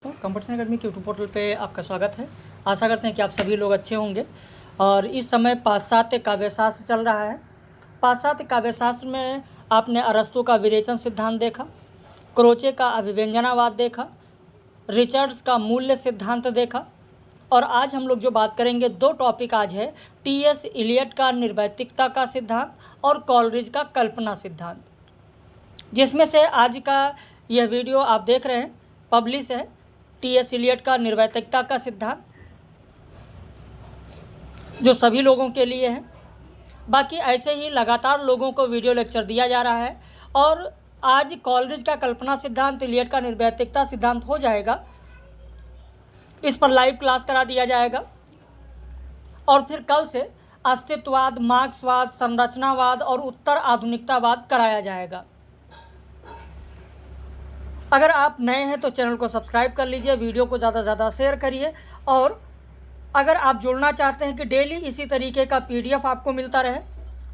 Competition academy के YouTube portal पे आपका स्वागत है। आशा करते हैं कि आप सभी लोग अच्छे होंगे। और इस समय पाश्चात्य काव्यशास्त्र चल रहा है। पाश्चात्य काव्यशास्त्र में आपने अरस्तु का विरेचन सिद्धांत देखा, क्रोचे का अभिव्यंजनावाद देखा, रिचर्ड्स का मूल्य सिद्धांत देखा। और आज हम लोग जो बात करेंगे, दो टॉपिक आज है, टी.एस. इलियट का निर्वैतिकता का सिद्धांत और कॉलरिज का कल्पना सिद्धांत, जिसमें से आज का यह वीडियो आप देख रहे हैं पब्लिश है टी.एस. इलियट का निर्वैतिकता का सिद्धांत, जो सभी लोगों के लिए है। बाकी ऐसे ही लगातार लोगों को वीडियो लेक्चर दिया जा रहा है। और आज कॉलरिज का कल्पना सिद्धांत, इलियट का निर्वैतिकता सिद्धांत हो जाएगा, इस पर लाइव क्लास करा दिया जाएगा। और फिर कल से अस्तित्ववाद, मार्क्सवाद, संरचनावाद और उत्तर आधुनिकतावाद कराया जाएगा। अगर आप नए हैं तो चैनल को सब्सक्राइब कर लीजिए, वीडियो को ज़्यादा से ज़्यादा शेयर करिए। और अगर आप जुड़ना चाहते हैं कि डेली इसी तरीके का PDF आपको मिलता रहे,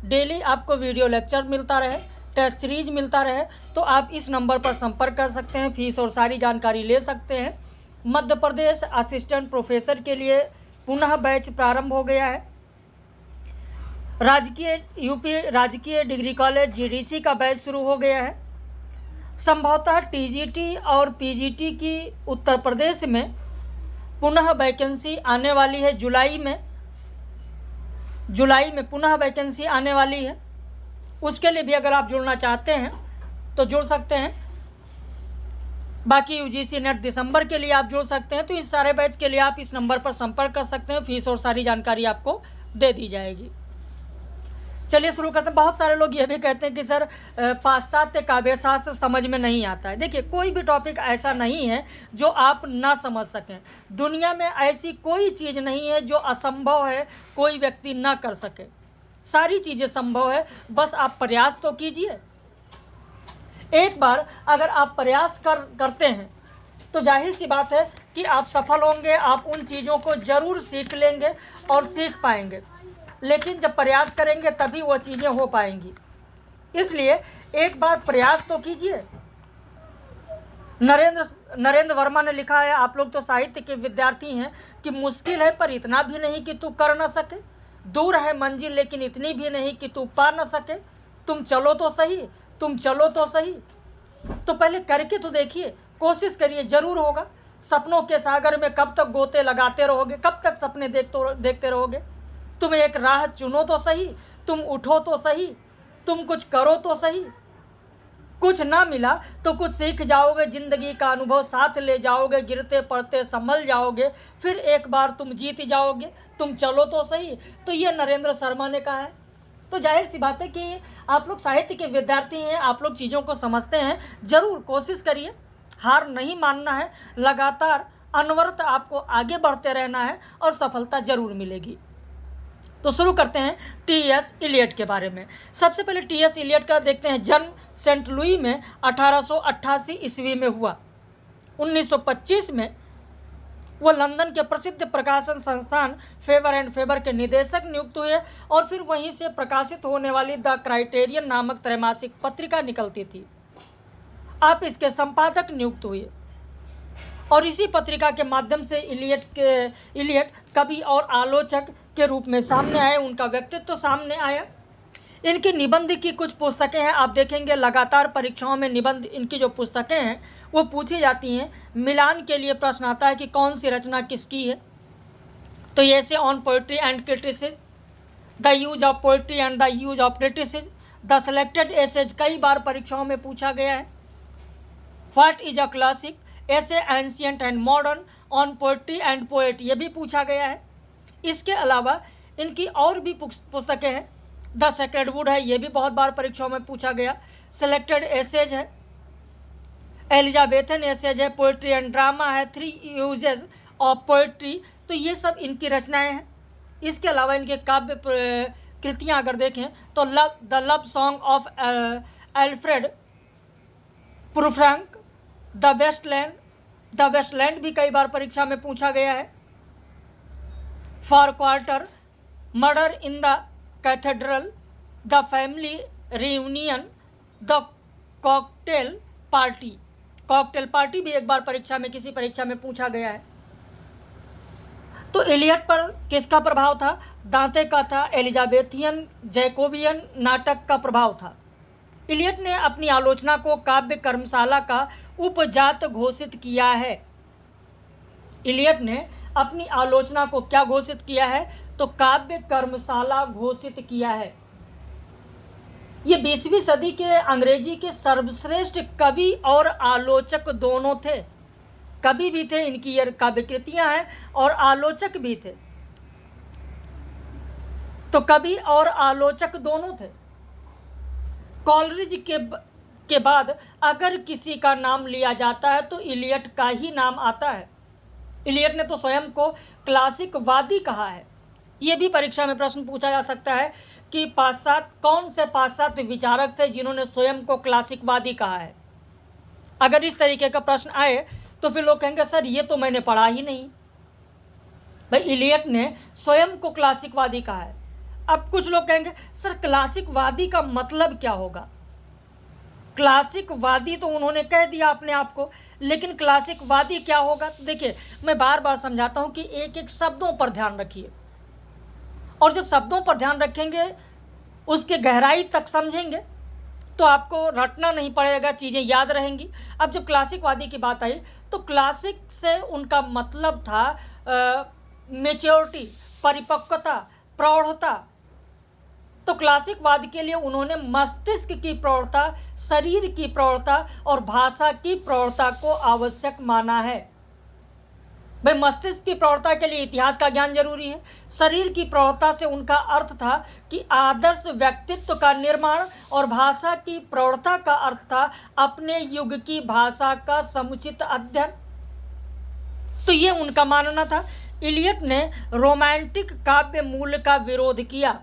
डेली आपको वीडियो लेक्चर मिलता रहे, टेस्ट सीरीज मिलता रहे, तो आप इस नंबर पर संपर्क कर सकते हैं, फीस और सारी जानकारी ले सकते हैं। मध्य प्रदेश असिस्टेंट प्रोफेसर के लिए पुनः बैच प्रारंभ हो गया है। यूपी राजकीय डिग्री कॉलेज GDC का बैच शुरू हो गया है। संभवतः TGT और PGT की उत्तर प्रदेश में पुनः वैकेंसी आने वाली है। जुलाई में पुनः वैकेंसी आने वाली है। उसके लिए भी अगर आप जुड़ना चाहते हैं तो जुड़ सकते हैं। बाकी UGC नेट दिसंबर के लिए आप जुड़ सकते हैं। तो इस सारे बैच के लिए आप इस नंबर पर संपर्क कर सकते हैं, फीस और सारी जानकारी आपको दे दी जाएगी। चलिए शुरू करते हैं। बहुत सारे लोग ये भी कहते हैं कि सर पाश्चात्य काव्यशास्त्र समझ में नहीं आता है। देखिए, कोई भी टॉपिक ऐसा नहीं है जो आप ना समझ सकें। दुनिया में ऐसी कोई चीज़ नहीं है जो असंभव है, कोई व्यक्ति ना कर सके। सारी चीज़ें संभव है, बस आप प्रयास तो कीजिए। एक बार अगर आप प्रयास करते हैं तो जाहिर सी बात है कि आप सफल होंगे। आप उन चीज़ों को ज़रूर सीख लेंगे और सीख पाएंगे। लेकिन जब प्रयास करेंगे तभी वो चीज़ें हो पाएंगी। इसलिए एक बार प्रयास तो कीजिए। नरेंद्र वर्मा ने लिखा है, आप लोग तो साहित्य के विद्यार्थी हैं, कि मुश्किल है पर इतना भी नहीं कि तू कर ना सके, दूर है मंजिल लेकिन इतनी भी नहीं कि तू पा ना सके, तुम चलो तो सही, तुम चलो तो सही। तो पहले करके तो देखिए, कोशिश करिए, ज़रूर होगा। सपनों के सागर में कब तक गोते लगाते रहोगे, कब तक सपने देखते रहोगे। तुम एक राह चुनो तो सही, तुम उठो तो सही, तुम कुछ करो तो सही। कुछ ना मिला तो कुछ सीख जाओगे, जिंदगी का अनुभव साथ ले जाओगे, गिरते पड़ते संभल जाओगे, फिर एक बार तुम जीत जाओगे, तुम चलो तो सही। तो ये नरेंद्र शर्मा ने कहा है। तो जाहिर सी बात है कि आप लोग साहित्य के विद्यार्थी हैं, आप लोग चीज़ों को समझते हैं। ज़रूर कोशिश करिए, हार नहीं मानना है, लगातार अनवरत आपको आगे बढ़ते रहना है और सफलता ज़रूर मिलेगी। तो शुरू करते हैं टी.एस. इलियट के बारे में। सबसे पहले टी.एस. इलियट का देखते हैं। जन्म सेंट लुई में 1888 ईस्वी में हुआ। 1925 में वो लंदन के प्रसिद्ध प्रकाशन संस्थान फेबर एंड फेबर के निदेशक नियुक्त हुए और फिर वहीं से प्रकाशित होने वाली द क्राइटेरियन नामक त्रैमासिक पत्रिका निकलती थी, आप इसके संपादक नियुक्त हुए। और इसी पत्रिका के माध्यम से इलियट कवि और आलोचक के रूप में सामने आए, उनका व्यक्तित्व सामने आया। इनकी निबंध की कुछ पुस्तकें हैं, आप देखेंगे लगातार परीक्षाओं में निबंध, इनकी जो पुस्तकें हैं वो पूछी जाती हैं। मिलान के लिए प्रश्न आता है कि कौन सी रचना किसकी है। तो ये से on poetry and criticism, the use of poetry and the use of criticism, the selected essays कई बार परीक्षाओं में पूछा गया है। What is a classic, essay ancient and modern, on poetry and poet, ये भी पूछा गया है। इसके अलावा इनकी और भी पुस्तकें हैं। द सेक्रेड वुड है, ये भी बहुत बार परीक्षाओं में पूछा गया। सेलेक्टेड एसेज है, एलिजाबेथन एसेज है, पोइट्री एंड ड्रामा है, 3 यूजेस ऑफ पोइट्री। तो ये सब इनकी रचनाएं हैं। इसके अलावा इनके काव्य कृतियाँ अगर देखें तो the love song of Alfred Prufrock, the waste land भी कई बार परीक्षा में पूछा गया है। Four quarter, murder in the cathedral, the family reunion, the cocktail cocktail party भी एक बार परीक्षा में, किसी परीक्षा में पूछा गया है। तो इलियट पर किसका प्रभाव था? दांते का था। एलिजाबेथियन जैकोबियन नाटक का प्रभाव था। इलियट ने अपनी आलोचना को काव्य कर्मशाला का उपजात घोषित किया है। इलियट ने अपनी आलोचना को क्या घोषित किया है? तो काव्य कर्मशाला घोषित किया है। ये 20वीं सदी के अंग्रेजी के सर्वश्रेष्ठ कवि और आलोचक दोनों थे। कवि भी थे, इनकी ये काव्य कृतियां हैं, और आलोचक भी थे। तो कवि और आलोचक दोनों थे। कॉलरिज के बाद अगर किसी का नाम लिया जाता है तो इलियट का ही नाम आता है। इलियट ने तो स्वयं को क्लासिकवादी कहा है। ये भी परीक्षा में प्रश्न पूछा जा सकता है कि कौन से पाश्चात्य विचारक थे जिन्होंने स्वयं को क्लासिकवादी कहा है। अगर इस तरीके का प्रश्न आए तो फिर लोग कहेंगे सर ये तो मैंने पढ़ा ही नहीं। भाई इलियट ने स्वयं को क्लासिकवादी कहा है। अब कुछ लोग कहेंगे सर क्लासिकवादी का मतलब क्या होगा? क्लासिकवादी तो उन्होंने कह दिया अपने आप को, लेकिन क्लासिकवादी क्या होगा? तो देखिए, मैं बार बार समझाता हूं कि एक एक शब्दों पर ध्यान रखिए, और जब शब्दों पर ध्यान रखेंगे, उसके गहराई तक समझेंगे, तो आपको रटना नहीं पड़ेगा, चीज़ें याद रहेंगी। अब जब क्लासिकवादी की बात आई तो क्लासिक से उनका मतलब था मैच्योरिटी, परिपक्वता, प्रौढ़ता। तो क्लासिकवाद के लिए उन्होंने मस्तिष्क की प्रौढ़ता, शरीर की प्रौढ़ता और भाषा की प्रौढ़ता को आवश्यक माना है। भाई मस्तिष्क की प्रौढ़ता के लिए इतिहास का ज्ञान जरूरी है। शरीर की प्रौढ़ता से उनका अर्थ था कि आदर्श व्यक्तित्व का निर्माण, और भाषा की प्रौढ़ता का अर्थ था अपने युग की भाषा का समुचित अध्ययन। तो ये उनका मानना था। इलियट ने रोमांटिक काव्य मूल्य का विरोध किया।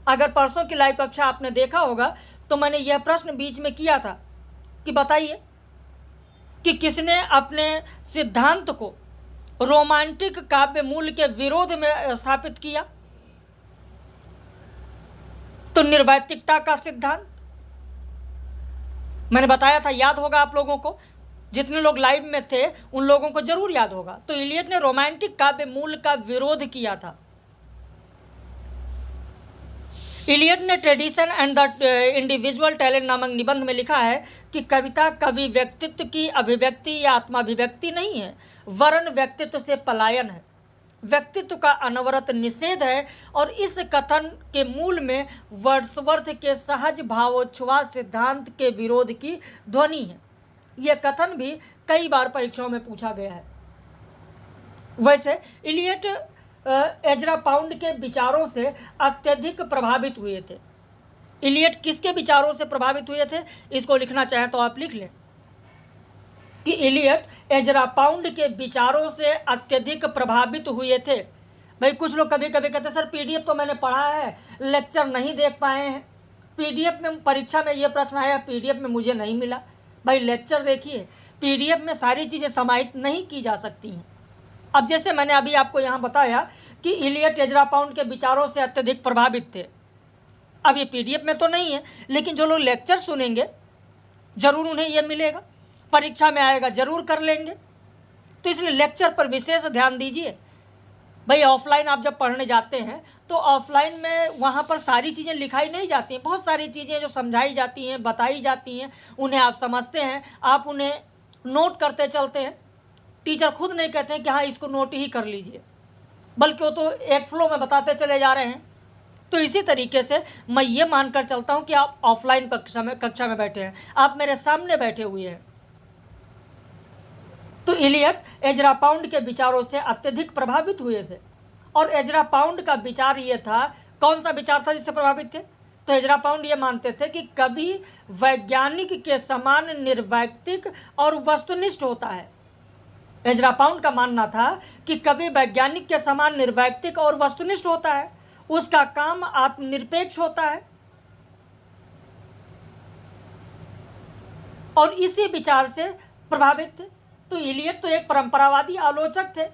अगर परसों की लाइव कक्षा आपने देखा होगा तो मैंने यह प्रश्न बीच में किया था कि बताइए कि किसने अपने सिद्धांत को रोमांटिक काव्य मूल्य के विरोध में स्थापित किया? तो निर्वैतिकता का सिद्धांत मैंने बताया था, याद होगा आप लोगों को। जितने लोग लाइव में थे उन लोगों को जरूर याद होगा। तो इलियट ने रोमांटिक काव्य मूल्य का विरोध किया था। इलियट ने tradition and the individual talent नामक निबंध में लिखा है कि कविता कवि व्यक्तित्व की अभिव्यक्ति या आत्माभिव्यक्ति नहीं है, वरन व्यक्तित्व से पलायन है, व्यक्तित्व का अनवरत निषेध है। और इस कथन के मूल में वर्ड्सवर्थ के सहज भावोच्छ्वास सिद्धांत के विरोध की ध्वनि है। यह कथन भी कई बार परीक्षाओं में पूछा गया है। वैसे इलियट एजरा पाउंड के विचारों से अत्यधिक प्रभावित हुए थे। इलियट किसके विचारों से प्रभावित हुए थे? इसको लिखना चाहें तो आप लिख लें कि इलियट एजरा पाउंड के विचारों से अत्यधिक प्रभावित हुए थे। भाई कुछ लोग कभी कभी कहते सर पीडीएफ तो मैंने पढ़ा है, लेक्चर नहीं देख पाए हैं। पीडीएफ में परीक्षा में ये प्रश्न आया, पीडीएफ में मुझे नहीं मिला। भाई लेक्चर देखिए, पीडीएफ में सारी चीज़ें समाहित नहीं की जा सकती हैं। अब जैसे मैंने अभी आपको यहाँ बताया कि इलियट एजरा पाउंड के विचारों से अत्यधिक प्रभावित थे। अब ये पीडीएफ में तो नहीं है, लेकिन जो लोग लेक्चर सुनेंगे जरूर उन्हें यह मिलेगा, परीक्षा में आएगा जरूर कर लेंगे। तो इसलिए लेक्चर पर विशेष ध्यान दीजिए। भाई ऑफलाइन आप जब पढ़ने जाते हैं तो ऑफलाइन में वहाँ पर सारी चीज़ें लिखाई नहीं जाती हैं। बहुत सारी चीज़ें जो समझाई जाती हैं, बताई जाती हैं, उन्हें आप समझते हैं, आप उन्हें नोट करते चलते हैं। टीचर खुद नहीं कहते हैं कि हाँ इसको नोट ही कर लीजिए, बल्कि वो तो एक फ्लो में बताते चले जा रहे हैं। तो इसी तरीके से मैं ये मानकर चलता हूँ कि आप ऑफलाइन कक्षा में बैठे हैं, आप मेरे सामने बैठे हुए हैं। तो इलियट एजरा पाउंड के विचारों से अत्यधिक प्रभावित हुए थे। और एजरा पाउंड का विचार ये था, कौन सा विचार था जिससे प्रभावित थे? तो एजरा पाउंड ये मानते थे कि कवि वैज्ञानिक के समान निर्वैयक्तिक और वस्तुनिष्ठ होता है। एजरा पाउंड का मानना था कि कवि वैज्ञानिक के समान निर्वैयक्तिक और वस्तुनिष्ठ होता है, उसका काम आत्मनिरपेक्ष होता है। और इसी विचार से प्रभावित थे। तो इलियट तो एक परंपरावादी आलोचक थे,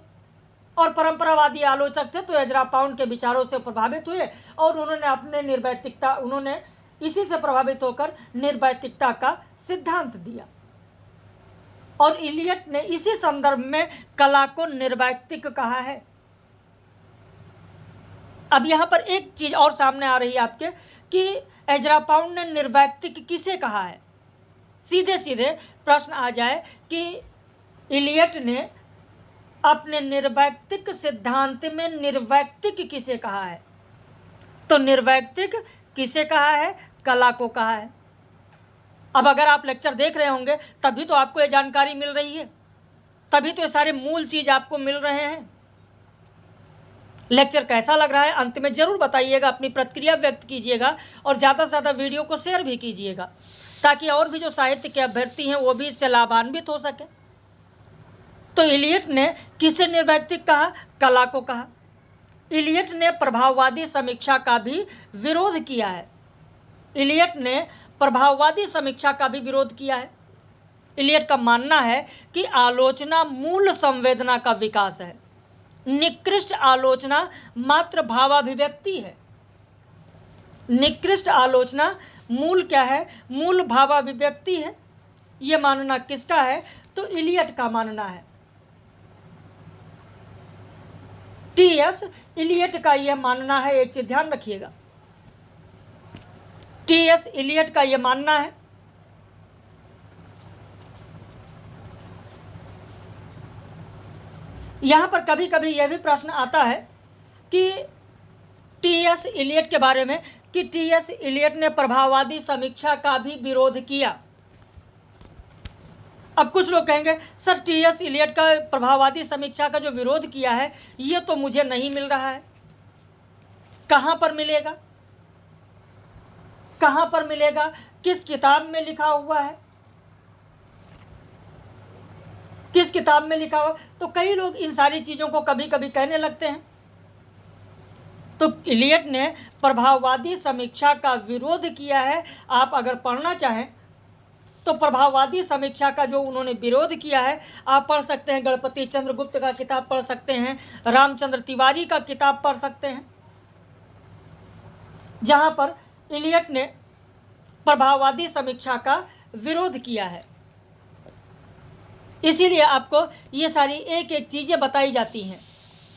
और परंपरावादी आलोचक थे तो एजरा पाउंड के विचारों से प्रभावित हुए, और उन्होंने अपने निर्वैयक्तिकता, उन्होंने इसी से प्रभावित होकर निर्वैयक्तिकता का सिद्धांत दिया। और इलियट ने इसी संदर्भ में कला को निर्वैयक्तिक कहा है। अब यहां पर एक चीज और सामने आ रही है आपके कि एजरा पाउंड ने निर्वैयक्तिक किसे कहा है। सीधे सीधे प्रश्न आ जाए कि इलियट ने अपने निर्वैयक्तिक सिद्धांत में निर्वैयक्तिक किसे कहा है, तो निर्वैयक्तिक किसे कहा है, कला को कहा है। अब अगर आप लेक्चर देख रहे होंगे तभी तो आपको ये जानकारी मिल रही है, तभी तो ये सारे मूल चीज आपको मिल रहे हैं। लेक्चर कैसा लग रहा है अंत में जरूर बताइएगा, अपनी प्रतिक्रिया व्यक्त कीजिएगा और ज़्यादा से ज़्यादा वीडियो को शेयर भी कीजिएगा ताकि और भी जो साहित्य के अभ्यर्थी हैं वो भी इससे लाभान्वित हो सके। तो इलियट ने किसे निर्वैयक्तिक कहा, कला को कहा। इलियट ने प्रभाववादी समीक्षा का भी विरोध किया है। इलियट ने प्रभाववादी समीक्षा का भी विरोध किया है। इलियट का मानना है कि आलोचना मूल संवेदना का विकास है, निकृष्ट आलोचना मात्र भावाभिव्यक्ति है। निकृष्ट आलोचना मूल क्या है, मूल भावाभिव्यक्ति है। यह मानना किसका है, तो इलियट का मानना है। टी.एस. इलियट का यह मानना है, एक चीज ध्यान रखिएगा, टी.एस. इलियट का यह मानना है यहां पर कभी कभी यह भी प्रश्न आता है कि टी.एस. इलियट के बारे में कि टी.एस. इलियट ने प्रभाववादी समीक्षा का भी विरोध किया। अब कुछ लोग कहेंगे सर टी.एस. इलियट का प्रभाववादी समीक्षा का जो विरोध किया है ये तो मुझे नहीं मिल रहा है। कहां पर मिलेगा, कहां पर मिलेगा, किस किताब में लिखा हुआ है, किस किताब में लिखा हुआ। तो कई लोग इन सारी चीजों को कभी कभी कहने लगते हैं। तो इलियट ने प्रभाववादी समीक्षा का विरोध किया है। आप अगर पढ़ना चाहें तो प्रभाववादी समीक्षा का जो उन्होंने विरोध किया है आप पढ़ सकते हैं। गणपति चंद्र गुप्त का किताब पढ़ सकते हैं, रामचंद्र तिवारी का किताब पढ़ सकते हैं, जहां पर इलियट ने प्रभाववादी समीक्षा का विरोध किया है। इसीलिए आपको ये सारी एक एक चीज़ें बताई जाती हैं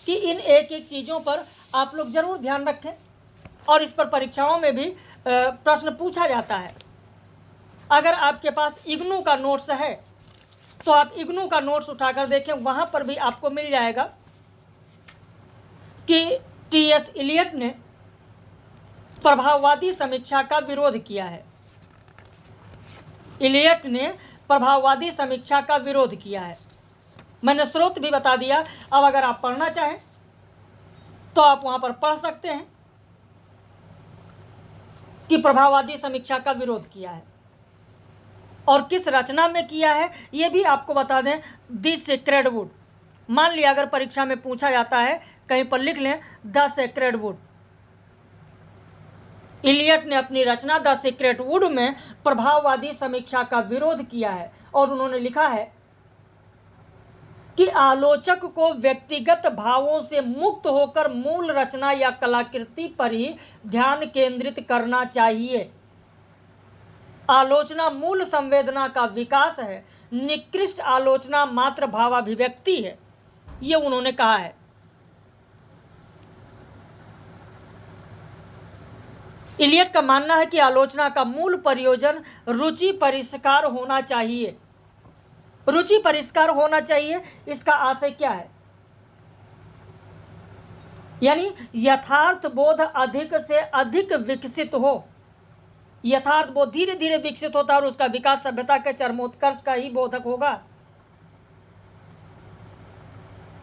कि इन एक एक चीज़ों पर आप लोग ज़रूर ध्यान रखें और इस पर परीक्षाओं में भी प्रश्न पूछा जाता है। अगर आपके पास इग्नू का नोट्स है तो आप इग्नू का नोट्स उठाकर देखें, वहाँ पर भी आपको मिल जाएगा कि टी.एस. इलियट ने प्रभाववादी समीक्षा का विरोध किया है। इलियट ने प्रभाववादी समीक्षा का विरोध किया है। मैंने स्रोत भी बता दिया। अब अगर आप पढ़ना चाहें तो आप वहां पर पढ़ सकते हैं कि प्रभाववादी समीक्षा का विरोध किया है और किस रचना में किया है यह भी आपको बता दें, द सेक्रेड वुड। मान लिया अगर परीक्षा में पूछा जाता है कहीं पर लिख लें द सेक्रेड वुड। इलियट ने अपनी रचना द सीक्रेट वुड में प्रभाववादी समीक्षा का विरोध किया है और उन्होंने लिखा है कि आलोचक को व्यक्तिगत भावों से मुक्त होकर मूल रचना या कलाकृति पर ही ध्यान केंद्रित करना चाहिए। आलोचना मूल संवेदना का विकास है, निकृष्ट आलोचना मात्र भावाभिव्यक्ति है, ये उन्होंने कहा है। इलियट का मानना है कि आलोचना का मूल प्रयोजन रुचि परिष्कार होना चाहिए। रुचि परिष्कार होना चाहिए, इसका आशय क्या है, यानी यथार्थ बोध अधिक से अधिक विकसित हो। यथार्थ बोध धीरे धीरे विकसित होता है और उसका विकास सभ्यता के चरमोत्कर्ष का ही बोधक होगा।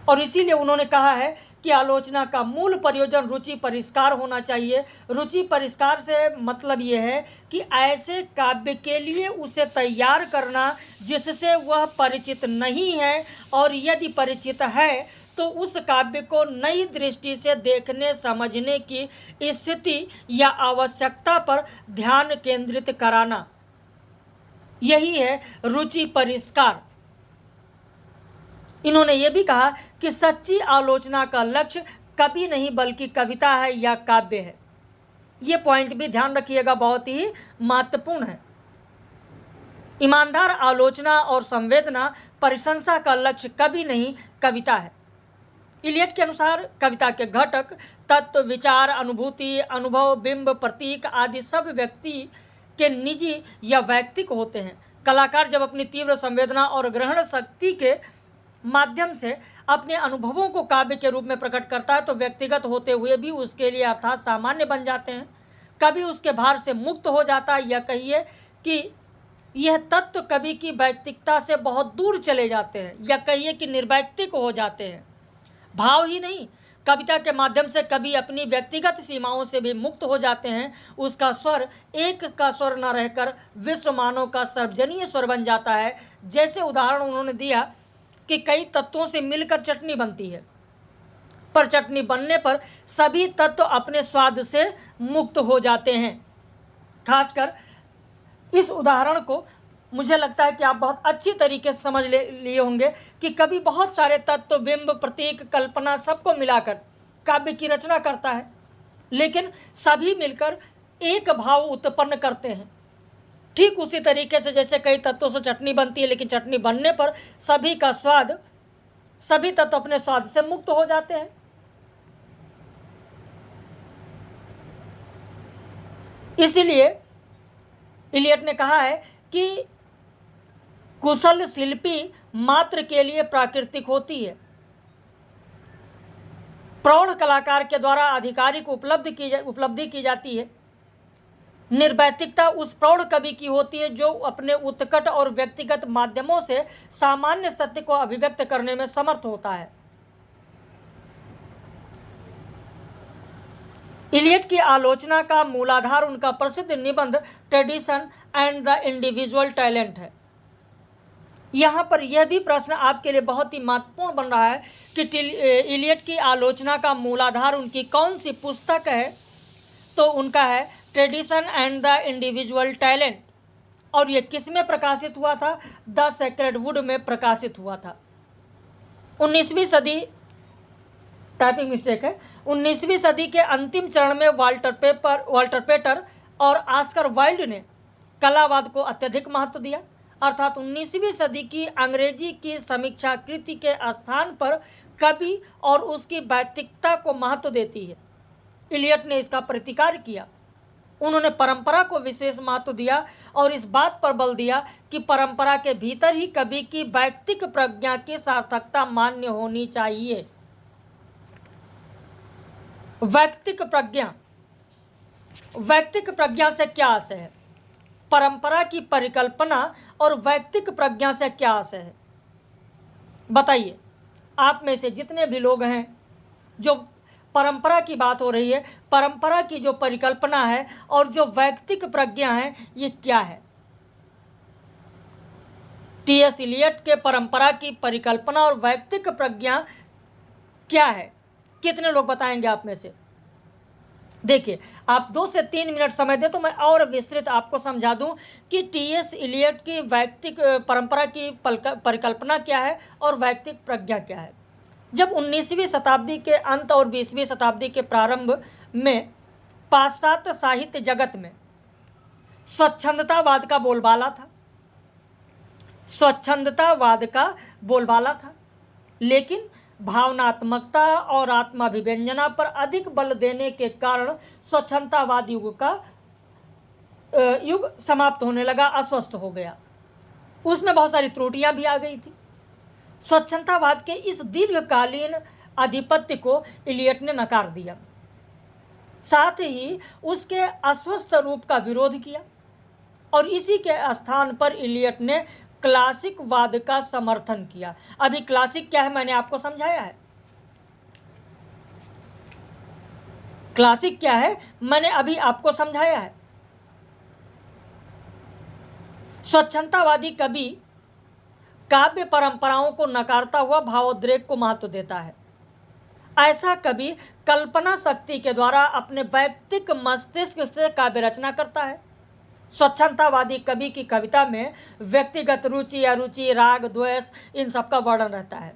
और इसीलिए उन्होंने कहा है कि आलोचना का मूल प्रयोजन रुचि परिष्कार होना चाहिए। रुचि परिष्कार से मतलब ये है कि ऐसे काव्य के लिए उसे तैयार करना जिससे वह परिचित नहीं है, और यदि परिचित है तो उस काव्य को नई दृष्टि से देखने समझने की स्थिति या आवश्यकता पर ध्यान केंद्रित कराना, यही है रुचि परिष्कार। इन्होंने ये भी कहा कि सच्ची आलोचना का लक्ष्य कवि नहीं बल्कि कविता है या काव्य है। ये पॉइंट भी ध्यान रखिएगा, बहुत ही महत्वपूर्ण है। ईमानदार आलोचना और संवेदना प्रशंसा का लक्ष्य कभी नहीं कविता है। इलियट के अनुसार कविता के घटक तत्व, विचार, अनुभूति, अनुभव, बिंब, प्रतीक आदि सब व्यक्ति के निजी या वैयक्तिक होते हैं। कलाकार जब अपनी तीव्र संवेदना और ग्रहण शक्ति के माध्यम से अपने अनुभवों को काव्य के रूप में प्रकट करता है तो व्यक्तिगत होते हुए भी उसके लिए अर्थात सामान्य बन जाते हैं। कभी उसके भार से मुक्त हो जाता है, या कहिए कि यह तत्व कवि की वैयक्तिकता से बहुत दूर चले जाते हैं, या कहिए कि निर्वैयक्तिक हो जाते हैं। भाव ही नहीं, कविता के माध्यम से कवि अपनी व्यक्तिगत सीमाओं से भी मुक्त हो जाते हैं। उसका स्वर एक का स्वर न रहकर विश्व मानव का सर्वजनीय स्वर बन जाता है। जैसे उदाहरण उन्होंने दिया कि कई तत्वों से मिलकर चटनी बनती है, पर चटनी बनने पर सभी तत्व अपने स्वाद से मुक्त हो जाते हैं। खासकर इस उदाहरण को मुझे लगता है कि आप बहुत अच्छी तरीके से समझ लिए होंगे कि कवि बहुत सारे तत्व, बिंब, प्रतीक, कल्पना सबको मिलाकर काव्य की रचना करता है, लेकिन सभी मिलकर एक भाव उत्पन्न करते हैं। ठीक उसी तरीके से जैसे कई तत्वों से चटनी बनती है, लेकिन चटनी बनने पर सभी तत्व अपने स्वाद से मुक्त हो जाते हैं। इसीलिए इलियट ने कहा है कि कुशल शिल्पी मात्र के लिए प्राकृतिक होती है। प्रौढ़ कलाकार के द्वारा आधिकारिक उपलब्धि की जाती है। निर्वैयक्तिकता उस प्रौढ़ कवि की होती है जो अपने उत्कट और व्यक्तिगत माध्यमों से सामान्य सत्य को अभिव्यक्त करने में समर्थ होता है। इलियट की आलोचना का मूलाधार उनका प्रसिद्ध निबंध tradition and the individual talent है। यहाँ पर यह भी प्रश्न आपके लिए बहुत ही महत्वपूर्ण बन रहा है कि इलियट की आलोचना का मूलाधार उनकी कौन सी पुस्तक है, तो उनका है tradition and the individual talent. और ये किस में प्रकाशित हुआ था? द सेक्रेड वुड में प्रकाशित हुआ था। 19वीं सदी, टाइपिंग मिस्टेक है, 19वीं सदी के अंतिम चरण में वाल्टर पेटर और ऑस्कर वाइल्ड ने कलावाद को अत्यधिक महत्व दिया। अर्थात 19वीं सदी की अंग्रेजी की समीक्षा कृति के स्थान पर कवि और उसकी वैयक्तिकता को महत्व देती है। इलियट ने इसका प्रतिकार किया। उन्होंने परंपरा को विशेष महत्व दिया और इस बात पर बल दिया कि परंपरा के भीतर ही कवि की वैयक्तिक प्रज्ञा की सार्थकता मान्य होनी चाहिए। वैयक्तिक प्रज्ञा से क्या आशय है? परंपरा की परिकल्पना और वैयक्तिक प्रज्ञा से क्या आशय है? बताइए। आप में से जितने भी लोग हैं, जो परंपरा की बात हो रही है, परंपरा की जो परिकल्पना है और जो वैयक्तिक प्रज्ञा है, ये क्या है? टी.एस. इलियट के परंपरा की परिकल्पना और वैयक्तिक प्रज्ञा क्या है? कितने लोग बताएंगे आप में से? देखिए, आप 2 से 3 मिनट समय दें तो मैं और विस्तृत आपको समझा दूं कि टी.एस. इलियट की वैयक्तिक परंपरा की परिकल्पना क्या है और वैयक्तिक प्रज्ञा क्या है। जब 19वीं शताब्दी के अंत और 20वीं शताब्दी के प्रारंभ में पाश्चात्य साहित्य जगत में स्वच्छंदतावाद का बोलबाला था, लेकिन भावनात्मकता और आत्माभिव्यंजना पर अधिक बल देने के कारण स्वच्छंदतावाद युग समाप्त होने लगा, अस्वस्थ हो गया। उसमें बहुत सारी त्रुटियां भी आ गई थी। स्वच्छंदतावाद के इस दीर्घकालीन आधिपत्य को इलियट ने नकार दिया, साथ ही उसके अस्वस्थ रूप का विरोध किया और इसी के स्थान पर इलियट ने क्लासिक वाद का समर्थन किया। अभी क्लासिक क्या है मैंने आपको समझाया है। क्लासिक क्या है मैंने अभी आपको समझाया है। स्वच्छंदतावादी कवि काव्य परंपराओं को नकारता हुआ भावोद्रेक को महत्व देता है। ऐसा कवि कल्पना शक्ति के द्वारा अपने वैयक्तिक मस्तिष्क से काव्य रचना करता है। स्वच्छंदतावादी कवि की कविता में व्यक्तिगत रुचि, अरुचि, राग, द्वेष इन सब का वर्णन रहता है।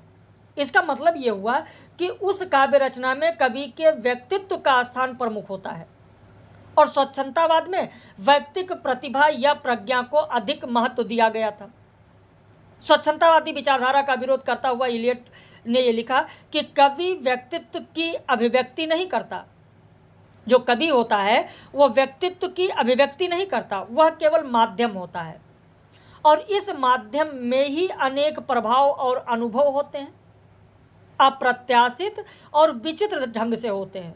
इसका मतलब ये हुआ कि उस काव्य रचना में कवि के व्यक्तित्व का स्थान प्रमुख होता है। और स्वच्छंदतावाद में व्यक्तिक प्रतिभा या प्रज्ञा को अधिक महत्व दिया गया था। स्वच्छंदतावादी विचारधारा का विरोध करता हुआ इलियट ने यह लिखा कि कवि व्यक्तित्व की अभिव्यक्ति नहीं करता। जो कवि होता है वह व्यक्तित्व की अभिव्यक्ति नहीं करता, वह केवल माध्यम होता है और इस माध्यम में ही अनेक प्रभाव और अनुभव होते हैं, अप्रत्याशित और विचित्र ढंग से होते हैं।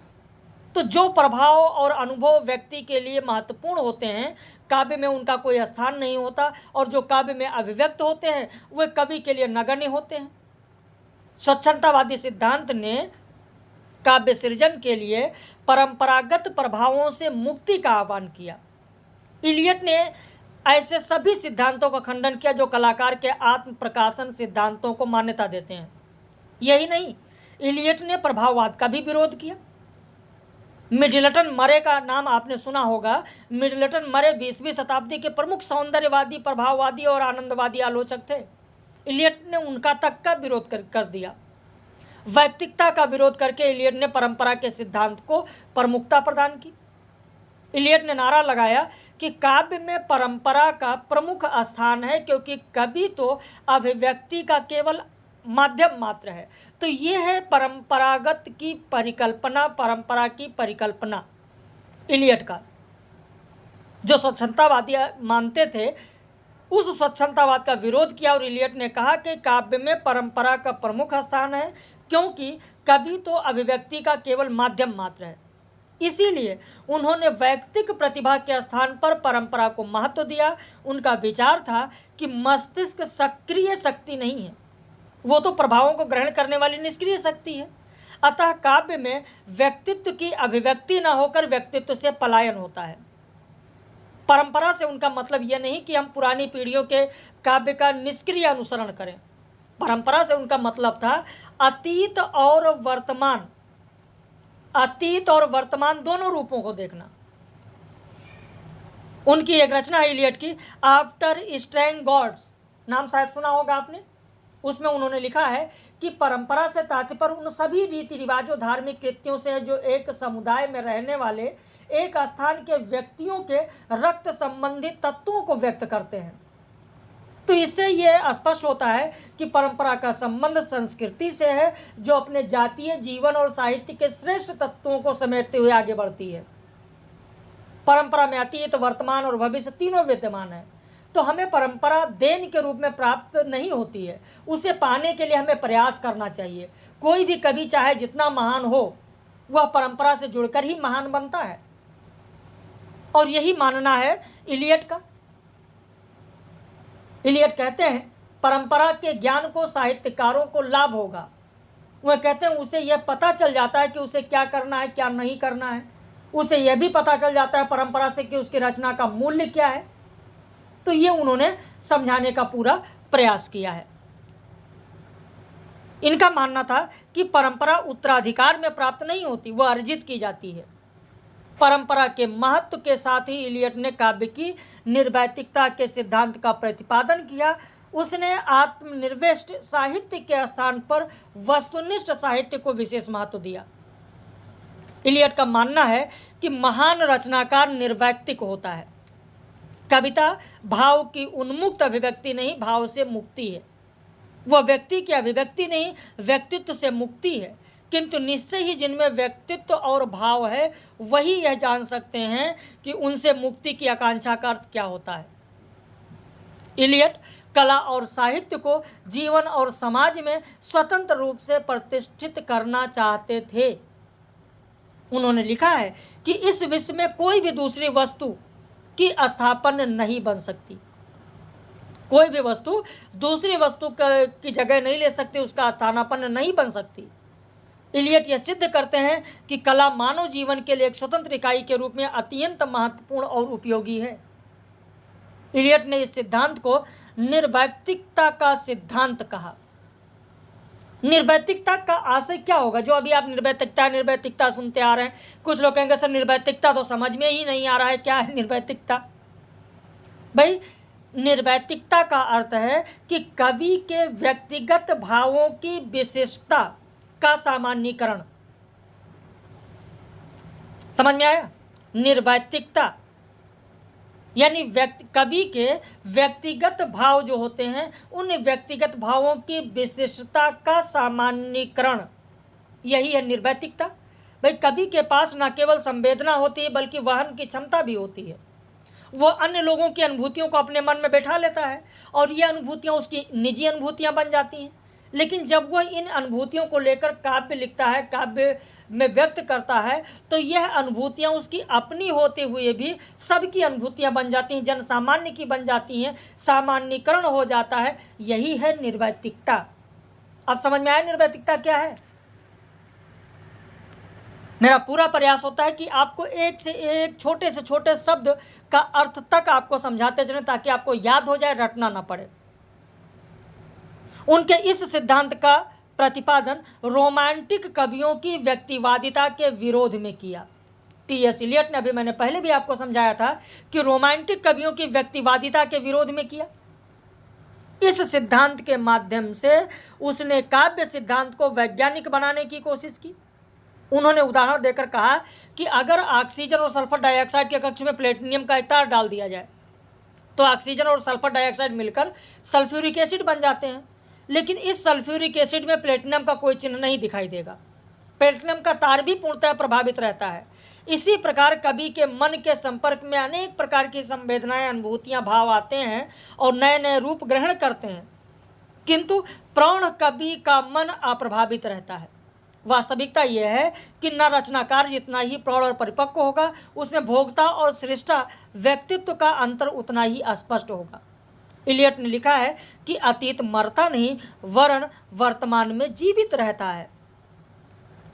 तो जो प्रभाव और अनुभव व्यक्ति के लिए महत्वपूर्ण होते हैं, काव्य में उनका कोई स्थान नहीं होता, और जो काव्य में अभिव्यक्त होते हैं वे कवि के लिए नगण्य होते हैं। स्वच्छंदतावादी सिद्धांत ने काव्य सृजन के लिए परंपरागत प्रभावों से मुक्ति का आह्वान किया। इलियट ने ऐसे सभी सिद्धांतों का खंडन किया जो कलाकार के आत्म प्रकाशन सिद्धांतों को मान्यता देते हैं। यही नहीं, इलियट ने प्रभाववाद का भी विरोध किया। मिडलटन मरे का नाम आपने सुना होगा। मिडलटन मरे 20वीं शताब्दी के प्रमुख सौंदर्यवादी, प्रभाववादी और आनंदवादी आलोचक थे। इलियट ने उनका तक का विरोध कर दिया। वैयक्तिकता का विरोध करके इलियट ने परंपरा के सिद्धांत को प्रमुखता प्रदान की। इलियट ने नारा लगाया कि काव्य में परंपरा का प्रमुख स्थान है, क्योंकि कवि तो अभिव्यक्ति का केवल माध्यम मात्र है। तो ये है परंपरागत की परिकल्पना, परंपरा की परिकल्पना इलियट का। जो स्वच्छंदतावादी मानते थे उस स्वच्छंदतावाद का विरोध किया और इलियट ने कहा कि काव्य में परंपरा का प्रमुख स्थान है, क्योंकि कवि तो अभिव्यक्ति का केवल माध्यम मात्र है। इसीलिए उन्होंने वैयक्तिक प्रतिभा के स्थान पर परंपरा को महत्व दिया। उनका विचार था कि मस्तिष्क सक्रिय शक्ति नहीं है, वो तो प्रभावों को ग्रहण करने वाली निष्क्रिय शक्ति है। अतः काव्य में व्यक्तित्व की अभिव्यक्ति न होकर व्यक्तित्व से पलायन होता है। परंपरा से उनका मतलब यह नहीं कि हम पुरानी पीढ़ियों के काव्य का निष्क्रिय अनुसरण करें। परंपरा से उनका मतलब था अतीत और वर्तमान दोनों रूपों को देखना। उनकी एक रचना है इलियट की, आफ्टर स्ट्रेंग गॉड्स, नाम शायद सुना होगा आपने। उसमें उन्होंने लिखा है कि परंपरा से तात्पर्य उन सभी रीति रिवाजों, धार्मिक कृत्यों से है जो एक समुदाय में रहने वाले एक स्थान के व्यक्तियों के रक्त संबंधित तत्वों को व्यक्त करते हैं। तो इससे यह स्पष्ट होता है कि परंपरा का संबंध संस्कृति से है, जो अपने जातीय जीवन और साहित्य के श्रेष्ठ तत्वों को समेटते हुए आगे बढ़ती है। परंपरा में अतीत, वर्तमान और भविष्य तीनों विद्यमान है। तो हमें परंपरा देन के रूप में प्राप्त नहीं होती है, उसे पाने के लिए हमें प्रयास करना चाहिए। कोई भी कवि चाहे जितना महान हो, वह परंपरा से जुड़कर ही महान बनता है, और यही मानना है इलियट का। इलियट कहते हैं परंपरा के ज्ञान को साहित्यकारों को लाभ होगा। वह कहते हैं उसे यह पता चल जाता है कि उसे क्या करना है, क्या नहीं करना है। उसे यह भी पता चल जाता है परंपरा से कि उसकी रचना का मूल्य क्या है। तो ये उन्होंने समझाने का पूरा प्रयास किया है। इनका मानना था कि परंपरा उत्तराधिकार में प्राप्त नहीं होती, वह अर्जित की जाती है। परंपरा के महत्व के साथ ही इलियट ने काव्य की निर्वैतिकता के सिद्धांत का प्रतिपादन किया। उसने आत्मनिर्विष्ट साहित्य के स्थान पर वस्तुनिष्ठ साहित्य को विशेष महत्व दिया। इलियट का मानना है कि महान रचनाकार निर्वैयक्तिक होता है। कविता भाव की उन्मुक्त अभिव्यक्ति नहीं, भाव से मुक्ति है। वह व्यक्ति की अभिव्यक्ति नहीं, व्यक्तित्व से मुक्ति है। किंतु निश्चय ही जिनमें व्यक्तित्व और भाव है, वही यह जान सकते हैं कि उनसे मुक्ति की आकांक्षा का अर्थ क्या होता है। इलियट कला और साहित्य को जीवन और समाज में स्वतंत्र रूप से प्रतिष्ठित करना चाहते थे। उन्होंने लिखा है कि इस विश्व में कोई भी दूसरी वस्तु की स्थापना नहीं बन सकती। कोई भी वस्तु दूसरी वस्तु की जगह नहीं ले सकती, उसका स्थानापन्न नहीं बन सकती। इलियट यह सिद्ध करते हैं कि कला मानव जीवन के लिए एक स्वतंत्र इकाई के रूप में अत्यंत महत्वपूर्ण और उपयोगी है। इलियट ने इस सिद्धांत को निर्वैयक्तिकता का सिद्धांत कहा। निर्वैयक्तिकता का आशय क्या होगा? जो अभी आप निर्वैयक्तिकता सुनते आ रहे हैं, कुछ लोग कहेंगे सर निर्वैयक्तिकता तो समझ में ही नहीं आ रहा है, क्या है निर्वैयक्तिकता? भाई निर्वैयक्तिकता का अर्थ है कि कवि के व्यक्तिगत भावों की विशिष्टता का सामान्यीकरण। समझ में आया? निर्वैतिकता यानी कवि के व्यक्तिगत भाव जो होते हैं उन व्यक्तिगत भावों की विशिष्टता का सामान्यीकरण, यही है निर्वैतिकता। भाई कवि के पास न केवल संवेदना होती है बल्कि वहन की क्षमता भी होती है। वो अन्य लोगों की अनुभूतियों को अपने मन में बैठा लेता है और ये अनुभूतियाँ उसकी निजी अनुभूतियाँ बन जाती हैं। लेकिन जब वह इन अनुभूतियों को लेकर काव्य लिखता है, काव्य में व्यक्त करता है, तो यह अनुभूतियाँ उसकी अपनी होते हुए भी सबकी अनुभूतियाँ बन जाती हैं, जन सामान्य की बन जाती हैं, सामान्यीकरण हो जाता है। यही है निर्वैतिकता। अब समझ में आया निर्वैतिकता क्या है? मेरा पूरा प्रयास होता है कि आपको एक से एक छोटे से छोटे शब्द का अर्थ तक आपको समझाते चलें ताकि आपको याद हो जाए, रटना ना पड़े। उनके इस सिद्धांत का प्रतिपादन रोमांटिक कवियों की व्यक्तिवादिता के विरोध में किया। टी.एस. इलियट ने, अभी मैंने पहले भी आपको समझाया था कि रोमांटिक कवियों की व्यक्तिवादिता के विरोध में किया। इस सिद्धांत के माध्यम से उसने काव्य सिद्धांत को वैज्ञानिक बनाने की कोशिश की। उन्होंने उदाहरण देकर कहा कि अगर ऑक्सीजन और सल्फर डाइऑक्साइड के कक्ष में प्लेटिनियम का एक तार डाल दिया जाए तो ऑक्सीजन और सल्फर डाइऑक्साइड मिलकर सल्फ्यूरिक एसिड बन जाते हैं, लेकिन इस सल्फ्यूरिक एसिड में प्लेटिनम का कोई चिन्ह नहीं दिखाई देगा। प्लेटिनम का तार भी पूर्णतः प्रभावित रहता है। इसी प्रकार कवि के मन के संपर्क में अनेक प्रकार की संवेदनाएं, अनुभूतियां, भाव आते हैं और नए नए रूप ग्रहण करते हैं, किंतु प्रौढ़ कवि का मन अप्रभावित रहता है। वास्तविकता यह है कि न रचनाकार जितना ही प्रौढ़ और परिपक्व होगा, उसमें भोक्ता और श्रेष्ठा व्यक्तित्व का अंतर उतना ही स्पष्ट होगा। इलियट ने लिखा है कि अतीत मरता नहीं वरन वर्तमान में जीवित रहता है।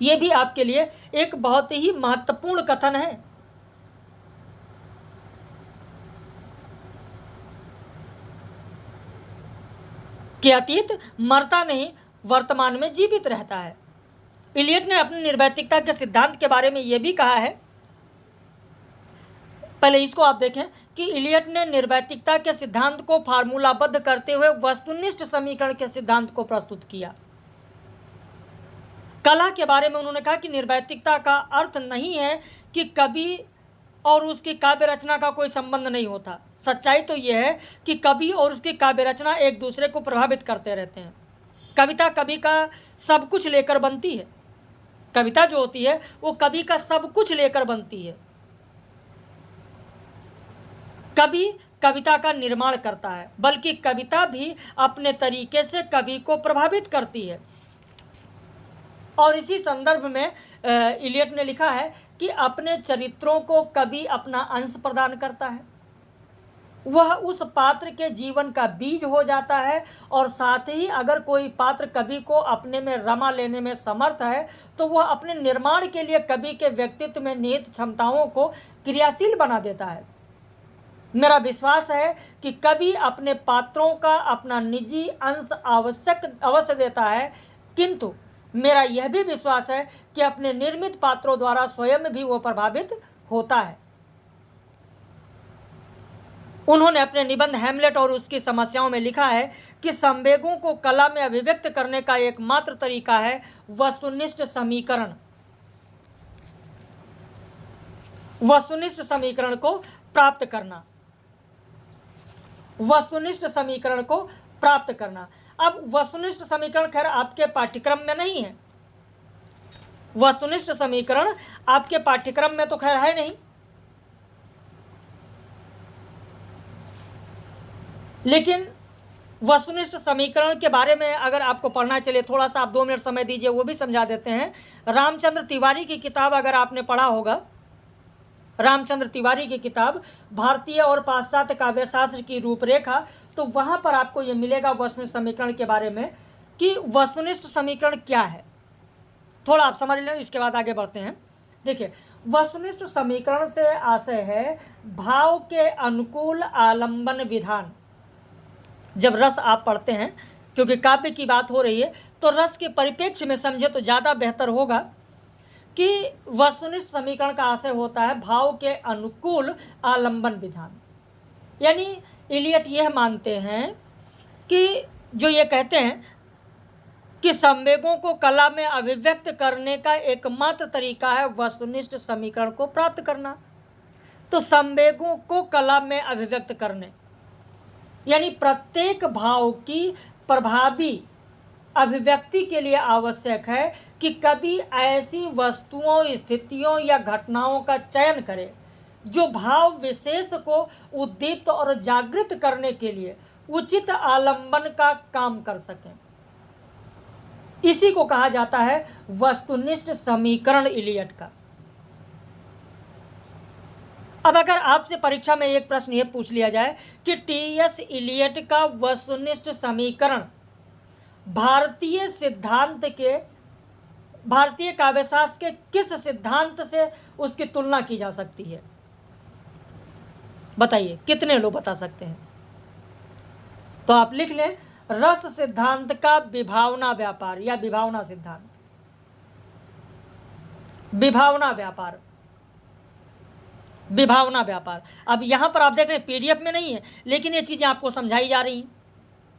यह भी आपके लिए एक बहुत ही महत्वपूर्ण कथन है। कि अतीत मरता नहीं वर्तमान में जीवित रहता है। इलियट ने अपनी निर्वैतिकता के सिद्धांत के बारे में यह भी कहा है, पहले इसको आप देखें कि इलियट ने निर्वैतिकता के सिद्धांत को फार्मूलाबद्ध करते हुए वस्तुनिष्ठ समीकरण के सिद्धांत को प्रस्तुत किया। कला के बारे में उन्होंने कहा कि निर्वैतिकता का अर्थ नहीं है कि कवि और उसकी काव्य रचना का कोई संबंध नहीं होता। सच्चाई तो यह है कि कवि और उसकी काव्य रचना एक दूसरे को प्रभावित करते रहते हैं। कविता कवि का सब कुछ लेकर बनती है। कविता जो होती है वो कवि का सब कुछ लेकर बनती है। कवि कविता का निर्माण करता है, बल्कि कविता भी अपने तरीके से कवि को प्रभावित करती है। और इसी संदर्भ में इलियट ने लिखा है कि अपने चरित्रों को कवि अपना अंश प्रदान करता है। वह उस पात्र के जीवन का बीज हो जाता है और साथ ही अगर कोई पात्र कवि को अपने में रमा लेने में समर्थ है तो वह अपने निर्माण के लिए कवि के व्यक्तित्व में निहित क्षमताओं को क्रियाशील बना देता है। मेरा विश्वास है कि कवि अपने पात्रों का अपना निजी अंश अवश्य देता है, किंतु मेरा यह भी विश्वास है कि अपने निर्मित पात्रों द्वारा स्वयं भी वो प्रभावित होता है। उन्होंने अपने निबंध हैमलेट और उसकी समस्याओं में लिखा है कि संवेगों को कला में अभिव्यक्त करने का एकमात्र तरीका है वस्तुनिष्ठ समीकरण। वस्तुनिष्ठ समीकरण को प्राप्त करना। वस्तुनिष्ठ समीकरण को प्राप्त करना। अब वस्तुनिष्ठ समीकरण खैर आपके पाठ्यक्रम में नहीं है। वस्तुनिष्ठ समीकरण आपके पाठ्यक्रम में तो खैर है नहीं, लेकिन वस्तुनिष्ठ समीकरण के बारे में अगर आपको पढ़ना चले, थोड़ा सा आप 2 मिनट समय दीजिए, वो भी समझा देते हैं। रामचंद्र तिवारी की किताब अगर आपने पढ़ा होगा, रामचंद्र तिवारी की किताब भारतीय और पाश्चात्य काव्यशास्त्र की रूपरेखा, तो वहाँ पर आपको ये मिलेगा वस्तुनिष्ठ समीकरण के बारे में कि वस्तुनिष्ठ समीकरण क्या है। थोड़ा आप समझ लें, इसके बाद आगे बढ़ते हैं। देखिए, वस्तुनिष्ठ समीकरण से आशय है भाव के अनुकूल आलंबन विधान। जब रस आप पढ़ते हैं, क्योंकि काव्य की बात हो रही है, तो रस के परिप्रेक्ष्य में समझे तो ज़्यादा बेहतर होगा कि वस्तुनिष्ठ समीकरण का आशय होता है भाव के अनुकूल आलंबन विधान। यानी इलियट यह मानते हैं कि जो ये कहते हैं कि संवेगों को कला में अभिव्यक्त करने का एकमात्र तरीका है वस्तुनिष्ठ समीकरण को प्राप्त करना। तो संवेगों को कला में अभिव्यक्त करने, यानी प्रत्येक भाव की प्रभावी अभिव्यक्ति के लिए आवश्यक है कि कभी ऐसी वस्तुओं, स्थितियों या घटनाओं का चयन करें जो भाव विशेष को उद्दीप्त और जागृत करने के लिए उचित आलंबन का काम कर सकें। इसी को कहा जाता है वस्तुनिष्ठ समीकरण इलियट का। अब अगर आपसे परीक्षा में एक प्रश्न ये पूछ लिया जाए कि टी.एस. इलियट का वस्तुनिष्ठ समीकरण भारतीय काव्यशास्त्र के किस सिद्धांत से उसकी तुलना की जा सकती है, बताइए कितने लोग बता सकते हैं? तो आप लिख लें रस सिद्धांत का विभावना व्यापार या विभावना सिद्धांत। विभावना व्यापार। अब यहां पर आप देख रहे हैं पीडीएफ में नहीं है, लेकिन ये चीजें आपको समझाई जा रही हैं।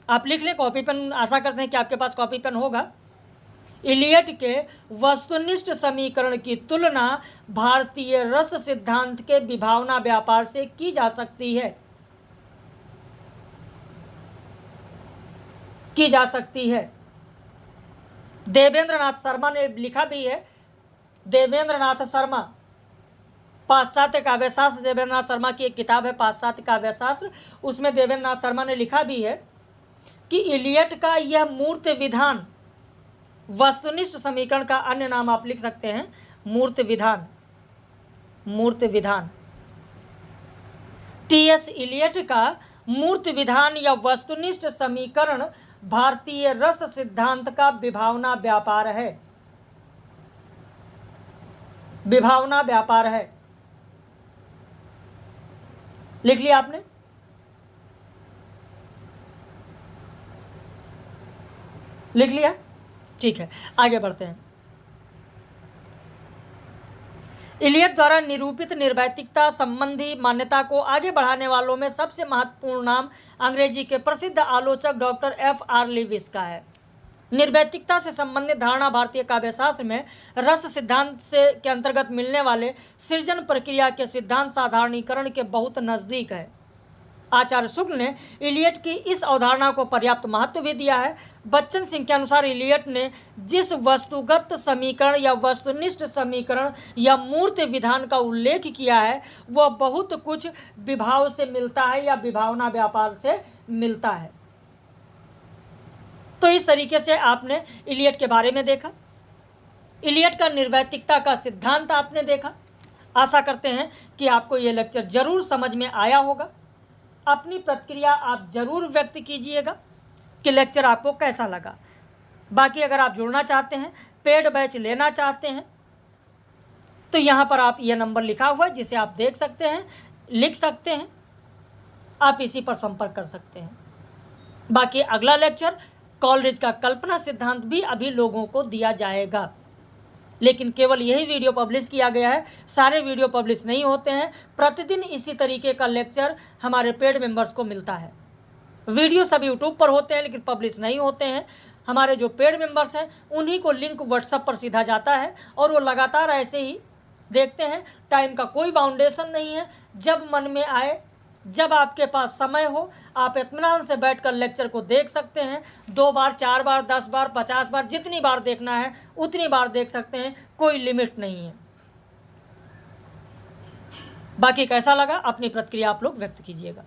आप लिख लें, कॉपी पेन, आशा करते हैं कि आपके पास कॉपी पेन होगा। इलियट के वस्तुनिष्ठ समीकरण की तुलना भारतीय रस सिद्धांत के विभावना व्यापार से की जा सकती है। देवेंद्र नाथ शर्मा ने लिखा भी है। देवेंद्र नाथ शर्मा, पाश्चात्य काव्यशास्त्र, देवेंद्र नाथ शर्मा की एक किताब है पाश्चात्य काव्यशास्त्र, उसमें देवेंद्र नाथ शर्मा ने लिखा भी है कि इलियट का यह मूर्त विधान, वस्तुनिष्ठ समीकरण का अन्य नाम आप लिख सकते हैं मूर्त विधान। टी.एस. इलियट का मूर्त विधान या वस्तुनिष्ठ समीकरण भारतीय रस सिद्धांत का विभावना व्यापार है। लिख लिया आपने? लिख लिया? ठीक है, आगे बढ़ते हैं। इलियट द्वारा निरूपित निर्वैतिकता संबंधी मान्यता को आगे बढ़ाने वालों में सबसे महत्वपूर्ण नाम अंग्रेजी के प्रसिद्ध आलोचक डॉक्टर F.R. लीविस का है। निर्वैतिकता से संबंधित धारणा भारतीय काव्यशास्त्र में रस सिद्धांत के अंतर्गत मिलने वाले सृजन प्रक्रिया के सिद्धांत साधारणीकरण के बहुत नजदीक है। आचार्य शुक्ल ने इलियट की इस अवधारणा को पर्याप्त महत्व भी दिया है। बच्चन सिंह के अनुसार इलियट ने जिस वस्तुगत समीकरण या वस्तुनिष्ठ समीकरण या मूर्त विधान का उल्लेख किया है वह बहुत कुछ विभाव से मिलता है या विभावना व्यापार से मिलता है। तो इस तरीके से आपने इलियट के बारे में देखा, इलियट का निर्वैतिकता का सिद्धांत आपने देखा। आशा करते हैं कि आपको ये लेक्चर जरूर समझ में आया होगा। अपनी प्रतिक्रिया आप जरूर व्यक्त कीजिएगा कि लेक्चर आपको कैसा लगा। बाकी अगर आप जुड़ना चाहते हैं, पेड बैच लेना चाहते हैं, तो यहाँ पर आप ये नंबर लिखा हुआ है जिसे आप देख सकते हैं, लिख सकते हैं, आप इसी पर संपर्क कर सकते हैं। बाकी अगला लेक्चर कॉलरिज का कल्पना सिद्धांत भी अभी लोगों को दिया जाएगा, लेकिन केवल यही वीडियो पब्लिश किया गया है, सारे वीडियो पब्लिश नहीं होते हैं। प्रतिदिन इसी तरीके का लेक्चर हमारे पेड मेंबर्स को मिलता है। वीडियो सब यूट्यूब पर होते हैं लेकिन पब्लिश नहीं होते हैं। हमारे जो पेड मेंबर्स हैं उन्हीं को लिंक व्हाट्सएप पर सीधा जाता है और वो लगातार ऐसे ही देखते हैं। टाइम का कोई बाउंडेशन नहीं है, जब मन में आए, जब आपके पास समय हो, आप इत्मीनान से बैठकर लेक्चर को देख सकते हैं। 2 बार, 4 बार, 10 बार, 50 बार, जितनी बार देखना है उतनी बार देख सकते हैं, कोई लिमिट नहीं है। बाकी कैसा लगा अपनी प्रतिक्रिया आप लोग व्यक्त कीजिएगा।